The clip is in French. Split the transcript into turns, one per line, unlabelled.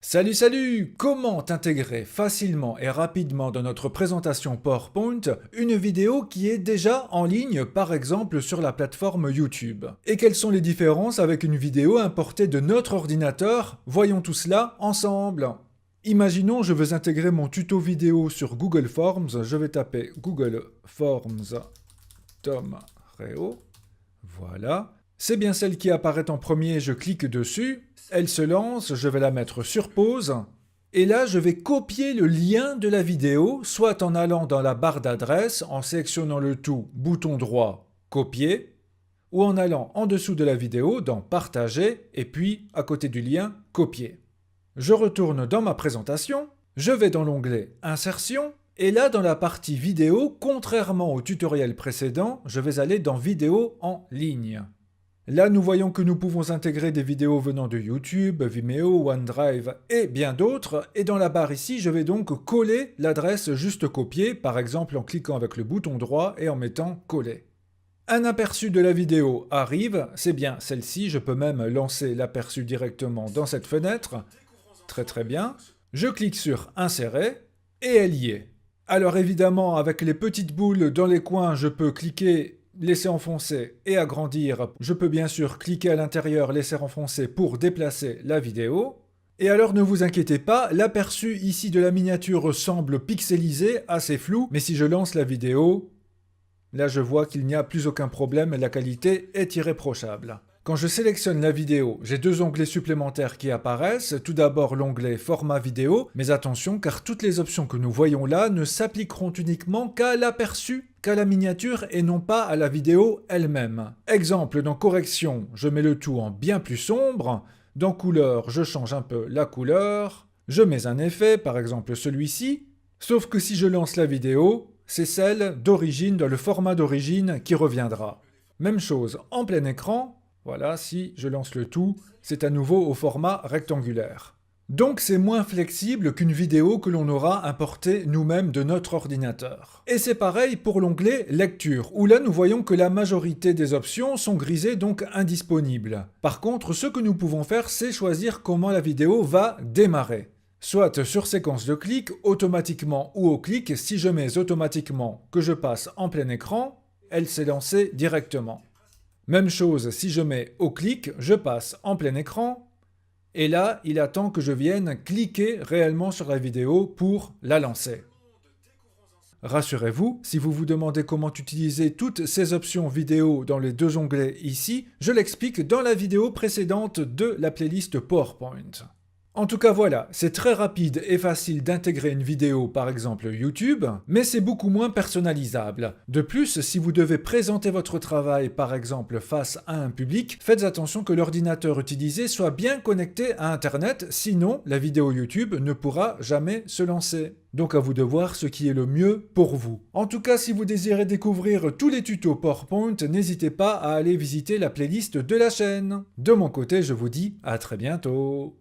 Salut! Comment intégrer facilement et rapidement dans notre présentation PowerPoint une vidéo qui est déjà en ligne par exemple sur la plateforme YouTube? Et quelles sont les différences avec une vidéo importée de notre ordinateur? Voyons tout cela ensemble! Imaginons je veux intégrer mon tuto vidéo sur Google Forms, je vais taper Google Forms Tom Reo, voilà. C'est bien celle qui apparaît en premier, je clique dessus, elle se lance, je vais la mettre sur pause, et là je vais copier le lien de la vidéo, soit en allant dans la barre d'adresse, en sélectionnant le tout, bouton droit, copier, ou en allant en dessous de la vidéo, dans partager, et puis à côté du lien, copier. Je retourne dans ma présentation, je vais dans l'onglet insertion, et là dans la partie vidéo, contrairement au tutoriel précédent, je vais aller dans vidéo en ligne. Là, nous voyons que nous pouvons intégrer des vidéos venant de YouTube, Vimeo, OneDrive et bien d'autres. Et dans la barre ici, je vais donc coller l'adresse juste copiée, par exemple en cliquant avec le bouton droit et en mettant coller. Un aperçu de la vidéo arrive, c'est bien celle-ci, je peux même lancer l'aperçu directement dans cette fenêtre. Très bien. Je clique sur insérer et elle y est. Alors évidemment, avec les petites boules dans les coins, je peux cliquer laisser enfoncer et agrandir. Je peux bien sûr cliquer à l'intérieur, laisser enfoncer pour déplacer la vidéo. Et alors ne vous inquiétez pas, l'aperçu ici de la miniature semble pixelisé, assez flou, mais si je lance la vidéo, là je vois qu'il n'y a plus aucun problème, la qualité est irréprochable. Quand je sélectionne la vidéo, j'ai deux onglets supplémentaires qui apparaissent. Tout d'abord l'onglet format vidéo, mais attention car toutes les options que nous voyons là ne s'appliqueront uniquement qu'à l'aperçu, qu'à la miniature et non pas à la vidéo elle-même. Exemple, dans correction, je mets le tout en bien plus sombre. Dans couleur, je change un peu la couleur. Je mets un effet, par exemple celui-ci. Sauf que si je lance la vidéo, c'est celle d'origine, dans le format d'origine qui reviendra. Même chose en plein écran. Voilà, si je lance le tout, c'est à nouveau au format rectangulaire. Donc c'est moins flexible qu'une vidéo que l'on aura importée nous-mêmes de notre ordinateur. Et c'est pareil pour l'onglet lecture, où là nous voyons que la majorité des options sont grisées, donc indisponibles. Par contre, ce que nous pouvons faire, c'est choisir comment la vidéo va démarrer. Soit sur séquence de clic, automatiquement ou au clic, si je mets automatiquement que je passe en plein écran, elle s'est lancée directement. Même chose, si je mets au clic, je passe en plein écran, et là, il attend que je vienne cliquer réellement sur la vidéo pour la lancer. Rassurez-vous, si vous vous demandez comment utiliser toutes ces options vidéo dans les deux onglets ici, je l'explique dans la vidéo précédente de la playlist PowerPoint. En tout cas voilà, c'est très rapide et facile d'intégrer une vidéo par exemple YouTube, mais c'est beaucoup moins personnalisable. De plus, si vous devez présenter votre travail par exemple face à un public, faites attention que l'ordinateur utilisé soit bien connecté à Internet, sinon la vidéo YouTube ne pourra jamais se lancer. Donc à vous de voir ce qui est le mieux pour vous. En tout cas, si vous désirez découvrir tous les tutos PowerPoint, n'hésitez pas à aller visiter la playlist de la chaîne. De mon côté, je vous dis à très bientôt.